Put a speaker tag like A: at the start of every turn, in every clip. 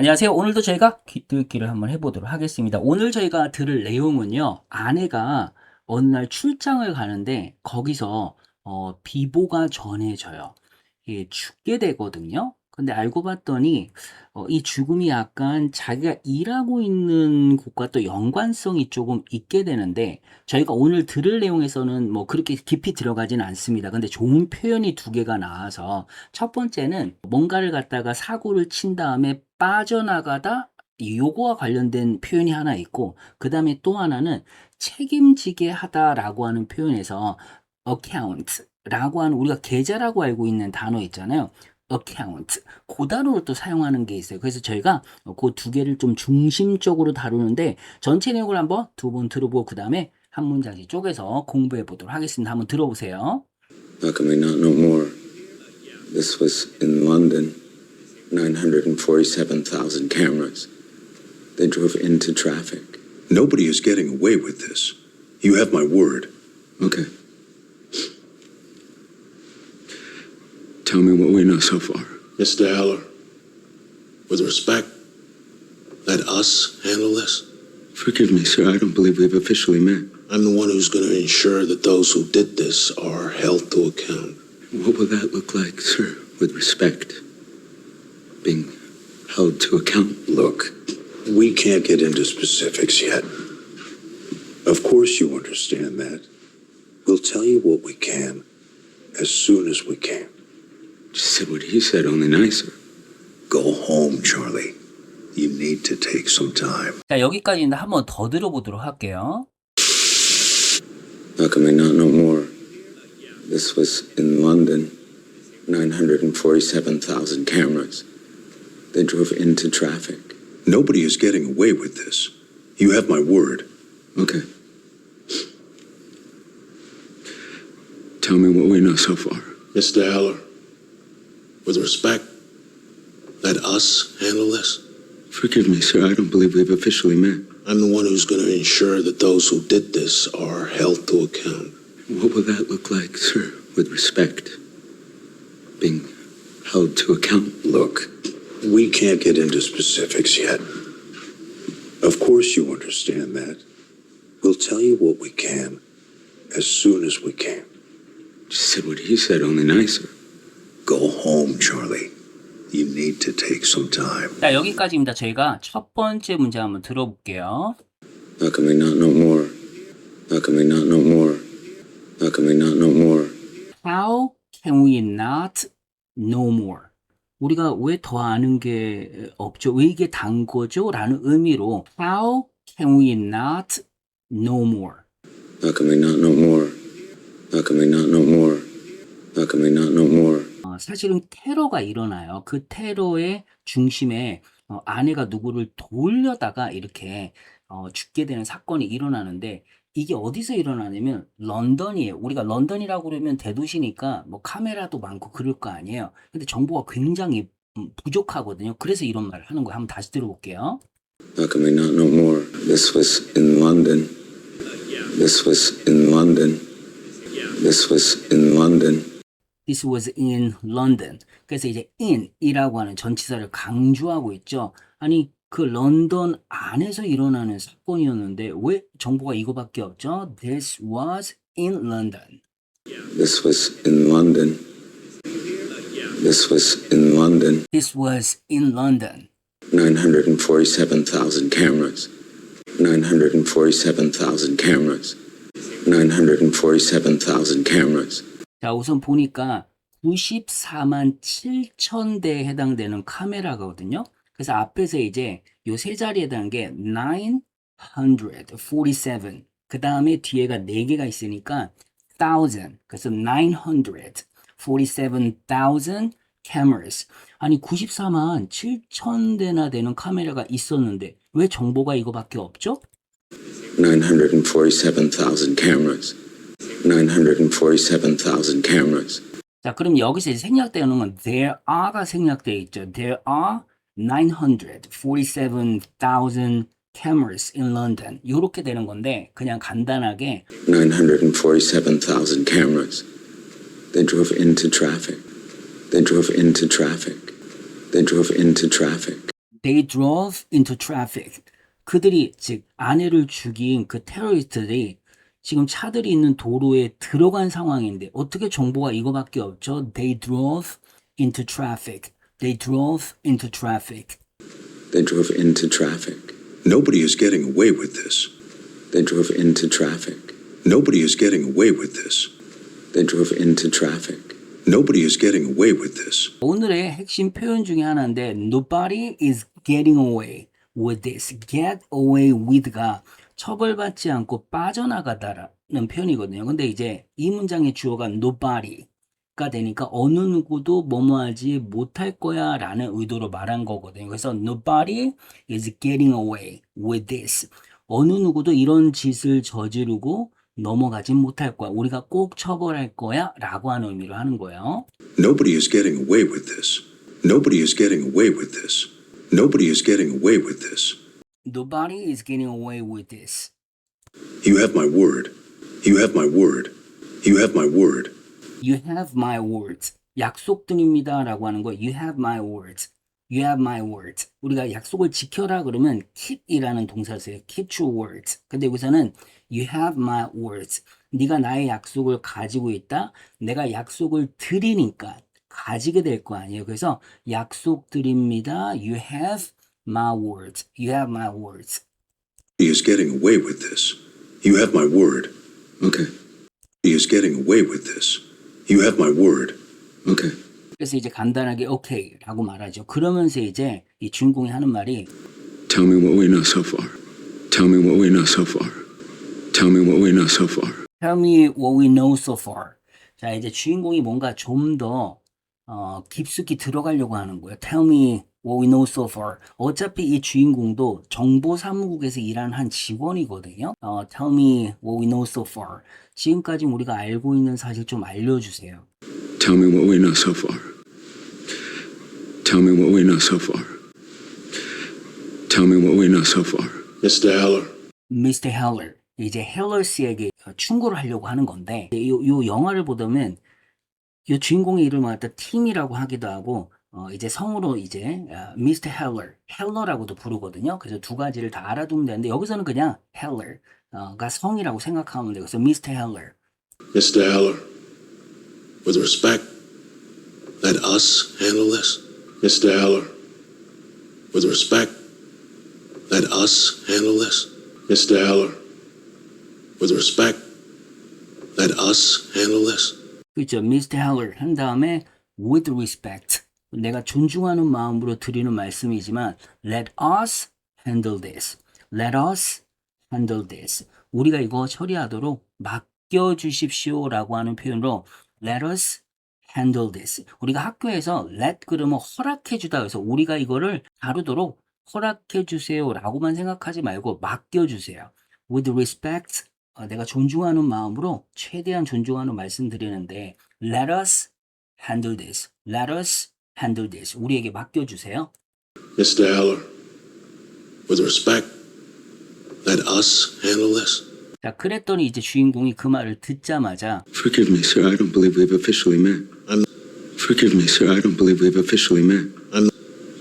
A: 안녕하세요. 오늘도 저희가 듣기를 한번 해보도록 하겠습니다. 오늘 저희가 들을 내용은요. 아내가 어느 날 출장을 가는데 거기서 비보가 전해져요. 이게 죽게 되거든요. 근데 알고 봤더니 이 죽음이 약간 자기가 일하고 있는 곳과 또 연관성이 조금 있게 되는데 저희가 오늘 들을 내용에서는 뭐 그렇게 깊이 들어가지는 않습니다. 근데 좋은 표현이 두 개가 나와서 첫 번째는 뭔가를 갖다가 사고를 친 다음에 빠져나가다 요거와 관련된 표현이 하나 있고 그 다음에 또 하나는 책임지게 하다라고 하는 표현에서 account라고 하는 우리가 계좌라고 알고 있는 단어 있잖아요. account 그 단어를 또 사용하는 게 있어요. 그래서 저희가 그 두 개를 좀 중심적으로 다루는데 전체 내용을 한번 두 번 들어보고 그 다음에 한 문장씩 쪼개서 공부해 보도록 하겠습니다. 한번 들어보세요.
B: How can we not know more? This was in London. 947,000 cameras. They drove into traffic.
C: Nobody is getting away with this. You have my word.
B: Okay. Tell me what we know so far.
D: Mr. Heller, with respect, let us handle this.
B: Forgive me, sir. I don't believe we've officially met.
D: I'm the one who's going to ensure that those who did this are held to account.
B: What will that look like, sir? With respect. Being held to account.
C: Look, we can't get into specifics yet. Of course you understand that. We'll tell you what we can as soon as we can.
B: Just said what he said, only nicer.
C: Go home, Charlie. You need to take some time.
A: 자, 여기까지는 한번 더 들어보도록 할게요.
B: How can we not know more? This was in London. 947,000 cameras. They drove into traffic.
C: Nobody is getting away with this. You have my word.
B: Okay. Tell me what we know so far.
D: Mr. Heller, with respect, let us handle this.
B: Forgive me, sir. I don't believe we've officially met.
D: I'm the one who's going to ensure that those who did this are held to account.
B: What will that look like, sir? With respect. Being held to account.
C: Look, we can't get into specifics yet. Of course you understand that. We'll tell you what we can as soon as we can.
B: Just said what he said, only nicer.
C: Go home, Charlie. You need to take some time.
A: 자, 여기까지입니다. 저희가 첫 번째 문제 한번 들어볼게요.
B: How can we not know more? How can we not know more? How can we not know more?
A: How can we not know more? 우리가 왜 더 아는 게 없죠? 왜 이게 단 거죠? 라는 의미로 How can we not know more?
B: How can we not know more? How can we not know more? How can we not know more?
A: 사실은 테러가 일어나요. 그 테러의 중심에 아내가 누구를 돌려다가 이렇게 죽게 되는 사건이 일어나는데 이게 어디서 일어나냐면 런던이에요. 우리가 런던이라고 그러면 대도시니까 뭐 카메라도 많고 그럴 거 아니에요. 근데 정보가 굉장히 부족하거든요. 그래서 이런 말을 하는 거예요. 한번 다시 들어볼게요.
B: How can we not know more? This was in London. This was in London. This was in London.
A: This was in London. 그래서 이제 in이라고 하는 전치사를 강조하고 있죠. 아니 그 런던 안에서 일어나는 사건이었는데 왜 정보가 이거밖에 없죠? This was in London.
B: This was in London. This was in London.
A: This was in London.
B: 947,000 cameras. 947,000 cameras. 947,000 cameras.
A: 자, 우선 보니까 94만 7천 대에 해당되는 카메라거든요. 그래서 앞에서 이제 요 세 자리에 해당하는 게 947. 그 다음에 뒤에가 4개가 있으니까 1000. 그래서 947,000 cameras. 아니 94만 7천 대나 되는 카메라가 있었는데 왜 정보가 이거밖에 없죠?
B: 947,000 cameras. 947,000 cameras.
A: 자, 그럼 여기서 이제 생략되는 건 there are가 생략되어 있죠. There are 947,000 cameras in London. 이렇게 되는 건데 그냥 간단하게
B: 947,000 cameras. They drove into traffic. They drove into traffic. They drove into traffic.
A: They drove into traffic. 그들이 즉 아내를 죽인 그 테러리스트들이 지금 차들이 있는 도로에 들어간 상황인데 어떻게 정보가 이거밖에 없죠? They drove into traffic. They drove into traffic.
B: They drove into traffic.
C: Nobody is getting away with this.
B: They drove into traffic.
C: Nobody is getting away with this.
B: They drove into traffic.
C: Nobody is getting away with this.
A: 오늘의 핵심 표현 중에 하나인데 Nobody is getting away with this. Get away with가 처벌받지 않고 빠져나가다라는 표현이거든요. 근데 이제 이 문장의 주어가 nobody가 되니까 어느 누구도 뭐뭐하지 못할 거야 라는 의도로 말한 거거든요. 그래서 nobody is getting away with this. 어느 누구도 이런 짓을 저지르고 넘어가진 못할 거야. 우리가 꼭 처벌할 거야 라고 하는 의미로 하는 거예요.
C: Nobody is getting away with this. Nobody is getting away with this. Nobody is getting away with this.
A: Nobody is getting away with this.
C: You have my word. You have my word. You have my word.
A: You have my words. 약속드립니다 라고 하는 거. You have my words. You have my words. 우리가 약속을 지켜라 그러면 keep이라는 동사를 써요. Keep your words. 근데 여기서는 You have my words. 네가 나의 약속을 가지고 있다. 내가 약속을 드리니까 가지게 될 거 아니에요. 그래서 약속드립니다. You have my words. You have my words.
C: He is getting away with this. You have my word.
B: Okay.
C: He is getting away with this. You have my word.
B: Okay.
A: 그래서 이제 간단하게 오케이라고 말하죠. 그러면서 이제 이 주인공이 하는 말이
B: Tell me what we know so far. Tell me what we know so far. Tell me what we know so far.
A: Tell me what we know so far. 자, 이제 주인공이 뭔가 좀 더 깊숙이 들어가려고 하는 거예요. Tell me what we know so far. 어차피 이 주인공도 정보사무국에서 일하는 한 직원이거든요. Tell me what we know so far. 지금까지 우리가 알고 있는 사실 좀 알려주세요.
B: Tell me what we know so far. Tell me what we know so far. Tell me what we know so far.
D: Mr. Heller,
A: Mr. Heller. 이제 헬러스에게 충고를 하려고 하는 건데 요 영화를 보다면 이 주인공의 이름을 갖다 팀이라고 하기도 하고 이제 성으로 이제 Mr. Heller, 헬러라고도 부르거든요. 그래서 두 가지를 다 알아두면 되는데 여기서는 그냥 Heller가 성이라고 생각하면 돼요. 그래서 Mr. Heller.
D: Mr. Heller, with respect, let us handle this. Mr. Heller, with respect, let us handle this. Mr. Heller, with respect, let us handle this.
A: 그렇죠. Mr. Heller 한 다음에 with respect. 내가 존중하는 마음으로 드리는 말씀이지만 let us handle this. Let us handle this. 우리가 이거 처리하도록 맡겨주십시오라고 하는 표현으로 let us handle this. 우리가 학교에서 let 그러면 허락해주다 그래서 우리가 이거를 다루도록 허락해주세요라고만 생각하지 말고 맡겨주세요. With respect. 내가 존중하는 마음으로 최대한 존중하는 말씀 드리는데 let us handle this. Let us handle this. 우리에게 맡겨주세요.
D: Mr. Heller, with respect, let us handle this.
A: 자, 그랬더니 이제 주인공이 그 말을 듣자마자
B: Forgive me, sir. I don't believe we've officially met. Forgive me, sir. I don't believe we've officially met.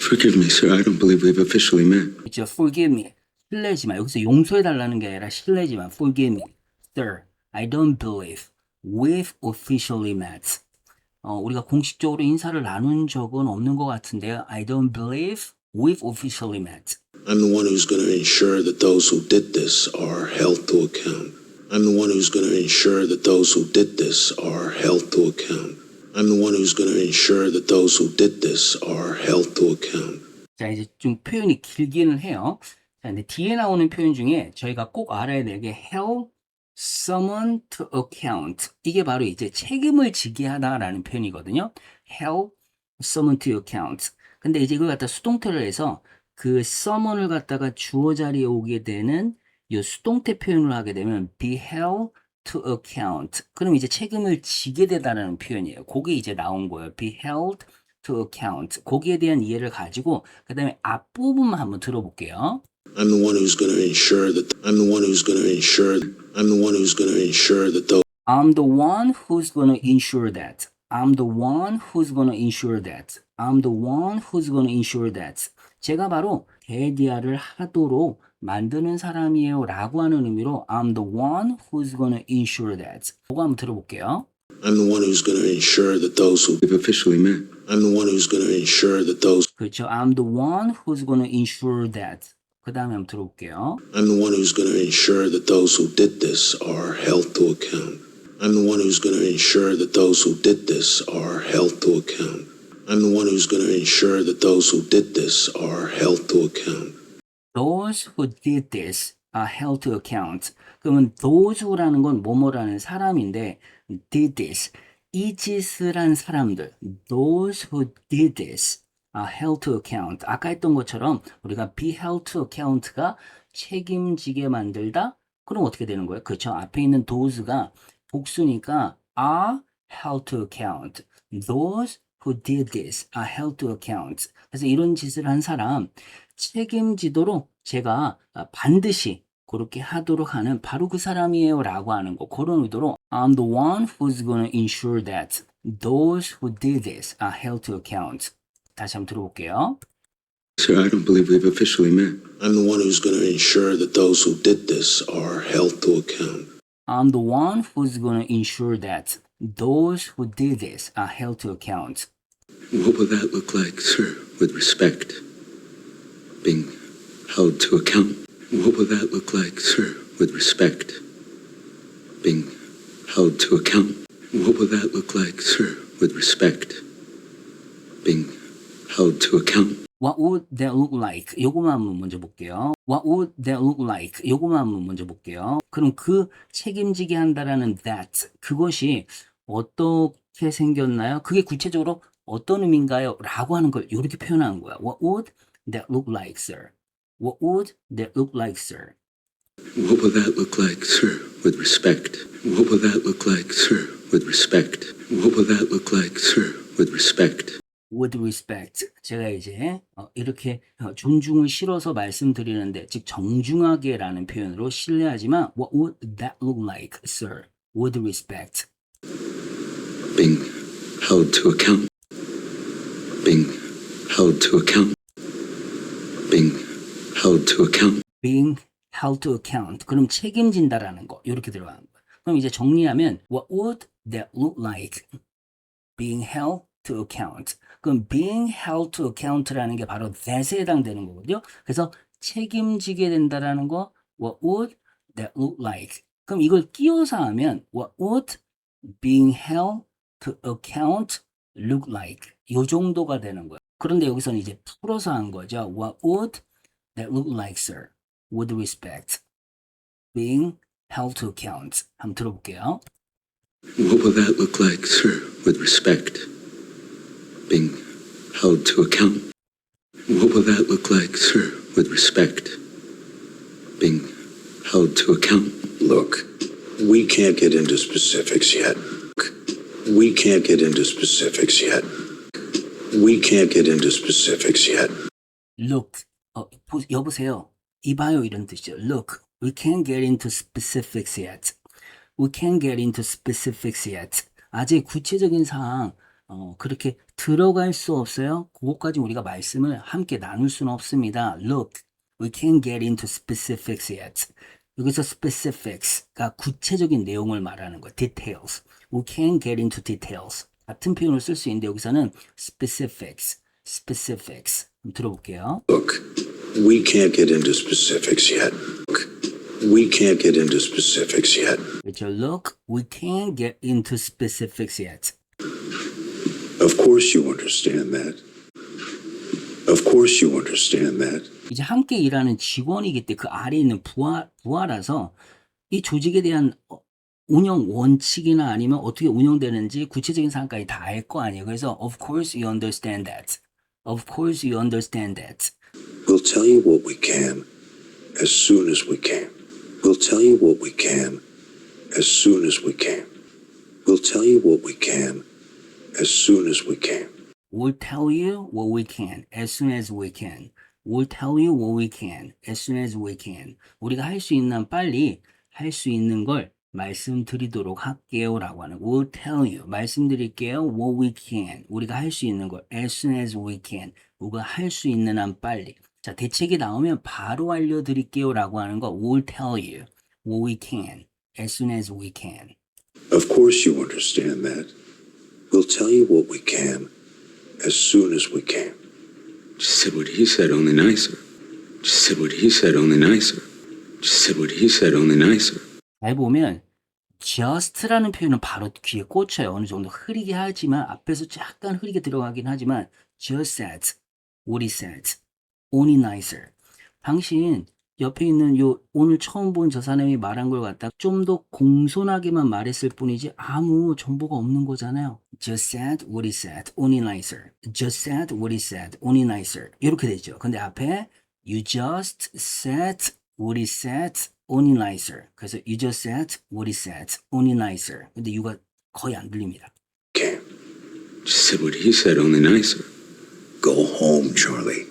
B: Forgive me, sir. I don't believe we've officially met.
A: 있죠. Forgive me. 실례지만 여기서 용서해달라는 게 아니라 실례지만 Forgive me. Sir, I don't believe we've officially met. 우리가 공식적으로 인사를 나눈 적은 없는 것 같은데요. I don't believe we've officially met.
D: I'm the one who's going to ensure that those who did this are held to account. I'm the one who's going to ensure that those who did this are held to account. I'm the one who's going to ensure that those who did this are held to account.
A: 자, 이제 좀 표현이 길기는 해요. 자, 근데 뒤에 나오는 표현 중에 저희가 꼭 알아야 될 게 held someone to account. 이게 바로 이제 책임을 지게 하다라는 표현이거든요. held someone to account. 근데 이제 이걸 갖다 수동태를 해서 그 someone을 갖다가 주어 자리에 오게 되는 이 수동태 표현을 하게 되면 be held to account. 그럼 이제 책임을 지게 되다라는 표현이에요. 그게 이제 나온 거예요. be held to account. 거기에 대한 이해를 가지고 그다음에 앞부분만 한번 들어볼게요.
D: I'm the one who's going to ensure that I'm the one who's going to ensure I'm the one who's going to ensure that those
A: I'm the one who's going to ensure that. I'm the one who's going to ensure that. I'm the one who's going to ensure that. 제가 바로 대디아를 하도록 만드는 사람이에요 라고 하는 의미로 I'm the one who's gonna ensure that. 그거 한번 들어볼게요.
D: I'm the one who's going to ensure that those who
B: we've officially met.
D: I'm the one who's going to ensure that those
A: 그렇죠. I'm the one who's gonna ensure that. 그 다음에 한번 들어볼게요.
D: I'm the one who's going to ensure that those who did this are held to account. I'm the one who's going to ensure that those who did this are held to account. I'm the one who's going to ensure that those who did this are held to account.
A: Those who did this are held to account. 그러면 those who라는 건 뭐뭐라는 사람인데 did this, 이 짓을 한 사람들, those who did this are held to account. 아까 했던 것처럼 우리가 be held to account가 책임지게 만들다? 그럼 어떻게 되는 거예요? 그렇죠. 앞에 있는 those가 복수니까 are held to account. Those who did this are held to account. 그래서 이런 짓을 한 사람 책임지도록 제가 반드시 그렇게 하도록 하는 바로 그 사람이에요 라고 하는 거. 그런 의도로 I'm the one who's gonna ensure that those who did this are held to account. 다시 한번 들어볼게요.
B: Sir, I don't believe we've officially met.
D: I'm the one who's going to ensure that those who did this are held to account.
A: I'm the one who's gonna ensure that those who did this are held to account.
B: What will that look like, sir, with respect? Being held to account? What will that look like, sir, with respect? Being held to account? What will that look like, sir, with respect? Being held to account?
A: What would that look like? 요거만 한번 먼저 볼게요. What would that look like? 요거만 한번 먼저 볼게요. 그럼 그 책임지게 한다라는 that, 그것이 어떻게 생겼나요? 그게 구체적으로 어떤 의미인가요? 라고 하는 걸 이렇게 표현하는 거야. What would that look like, sir? What would that look like, sir?
B: What will that look like, sir, with respect? What will that look like, sir, with respect? What will that look like, sir, with respect?
A: With respect. 제가 이제 이렇게 존중을 실어서 말씀드리는데, 즉 정중하게라는 표현으로 신뢰하지만 What would that look like, sir? With respect.
B: Being held to account? Being held to account? Being held to account?
A: Being held to account. 그럼 책임진다라는 거 이렇게 들어가는 거야. 그럼 이제 정리하면 What would that look like? Being held to account. 그럼 being held to account라는 게 바로 that에 해당되는 거거든요. 그래서 책임지게 된다라는 거 What would that look like? 그럼 이걸 끼워서 하면 What would being held to account look like? 요 정도가 되는 거예요. 그런데 여기서는 이제 풀어서 한 거죠. What would that look like, sir? With respect. Being held to account. 한번 들어볼게요.
B: What will that look like, sir, with respect? Being held to account? What will that look like, sir, with respect? Being held to account?
C: Look, we can't get into specifics yet. We can't get into specifics yet. We can't get into specifics yet.
A: Look, 여보세요. 이봐요 이런 뜻이죠. Look, we can't get into specifics yet. We can't get into specifics yet. 아직 구체적인 사항 그렇게 들어갈 수 없어요. 그것까지 우리가 말씀을 함께 나눌 수는 없습니다. Look, we can't get into specifics yet. 여기서 specifics가 구체적인 내용을 말하는 거예요. Details. We can't get into details. 같은 표현을 쓸 수 있는데 여기서는 specifics. 한번 들어볼게요.
C: Look, we can't get into specifics yet. Look, we can't get into specifics yet.
A: 그렇죠. Look, we can't get into specifics yet.
C: Of course you understand that. Of course you understand that.
A: 이제 함께 일하는 직원이기 때문에 그 아래에 있는 부하라서 이 조직에 대한 운영 원칙이나 아니면 어떻게 운영되는지 구체적인 사항까지 다 알 거 아니에요. 그래서 of course you understand that. Of course you understand that.
C: We'll tell you what we can as soon as we can. We'll tell you what we can as soon as we can. We'll tell you what we can as soon as we can.
A: We'll tell you what we can as soon as we can. We'll tell you what we can as soon as we can. 우리가 할 수 있는 한 빨리 할 수 있는 걸 말씀드리도록 할게요라고 하는 we'll tell you 말씀드릴게요 what we can 우리가 할 수 있는 걸 as soon as we can 우리가 할 수 있는 한 빨리 자 대책이 나오면 바로 알려드릴게요라고 하는 거 we'll tell you what we can as soon as we can
C: Of course you understand that. We'll tell you what we can as soon as we can.
B: Just said what he said, only nicer. Just said what he said, only nicer. Just said what he said, only nicer.
A: 잘 보면 just라는 표현은 바로 귀에 꽂혀요. 어느 정도 흐리게 하지만 앞에서 약간 흐리게 들어가긴 하지만 just said, what he said, only nicer. 당신 옆에 있는 요 오늘 처음 본 저 사람이 말한 걸 갖다 좀 더 공손하게만 말했을 뿐이지 아무 정보가 없는 거잖아요. Just said what he said, only nicer. Just said what he said, only nicer. 이렇게 되죠. 근데 앞에 you just said what he said, only nicer. 그래서 you just said what he said, only nicer. 근데 you가 거의 안 들립니다.
C: Can.
B: Just said what he said, only nicer.
C: Go home, Charlie.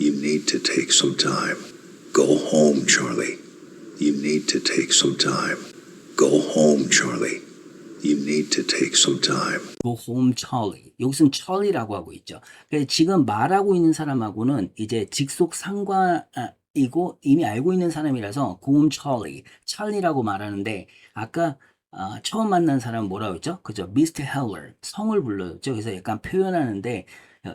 C: You need to take some time. Go home, Charlie. You need to take some time. Go home, Charlie. You need to take some time.
A: Go home, Charlie. 여기서는 Charlie라고 하고 있죠. 그래서 지금 말하고 있는 사람하고는 이제 직속 상관이고 이미 알고 있는 사람이라서 Go home, Charlie. 찰리라고 말하는데 아까 처음 만난 사람은 뭐라고 했죠? 그죠? Mr. Heller. 성을 불렀죠. 그래서 약간 표현하는데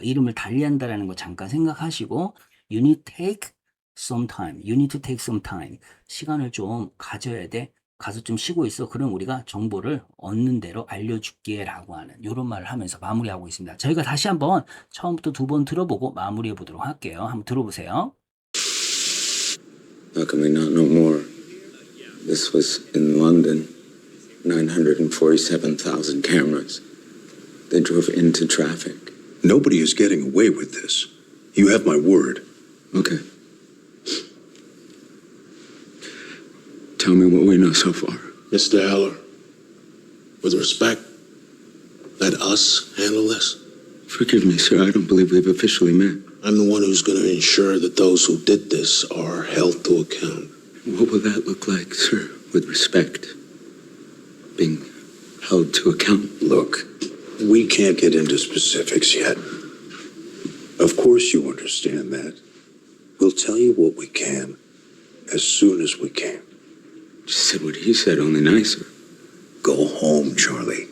A: 이름을 달리한다라는 거 잠깐 생각하시고 You need to take some time. You need to take some time. 시간을 좀 가져야 돼. 가서 좀 쉬고 있어. 그럼 우리가 정보를 얻는 대로 알려줄게 라고 하는 이런 말을 하면서 마무리하고 있습니다. 저희가 다시 한번 처음부터 두 번 들어보고 마무리해 보도록 할게요. 한번 들어보세요.
B: How can we not know more? This was in London. 947,000 cameras. They drove into traffic.
C: Nobody is getting away with this. You have my word.
B: Okay. Tell me what we know so far.
D: Mr. Heller, with respect, let us handle this.
B: Forgive me, sir. I don't believe we've officially met.
D: I'm the one who's going to ensure that those who did this are held to account.
B: What will that look like, sir? With respect. Being held to account.
C: Look, we can't get into specifics yet. Of course you understand that. We'll tell you what we can as soon as we can.
B: Just said what he said, only nicer.
C: Go home, Charlie.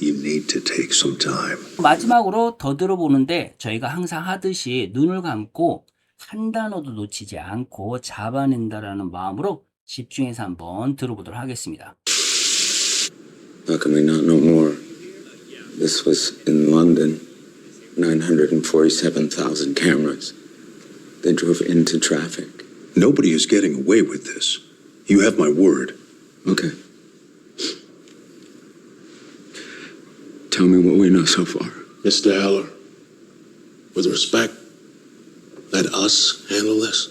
C: You need to take some time.
A: 마지막으로 더 들어보는데 저희가 항상 하듯이 눈을 감고 한 단어도 놓치지 않고 잡아낸다라는 마음으로 집중해서 한번 들어보도록 하겠습니다.
B: How can we not know more? This was in London. 947,000 cameras. They drove into traffic.
C: Nobody is getting away with this. You have my word.
B: Okay. Tell me what we know so far.
D: Mr. Heller, with respect, let us handle this.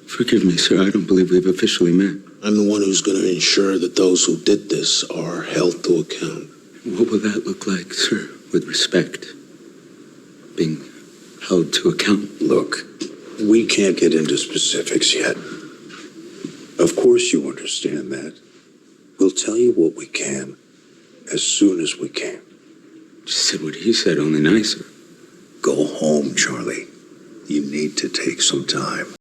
B: Forgive me, sir. I don't believe we've officially met.
D: I'm the one who's going to ensure that those who did this are held to account.
B: What will that look like, sir? With respect. Being held to account.
C: Look, we can't get into specifics yet. Of course you understand that. We'll tell you what we can as soon as we can.
B: Just said what he said, only nicer.
C: Go home, Charlie. You need to take some time.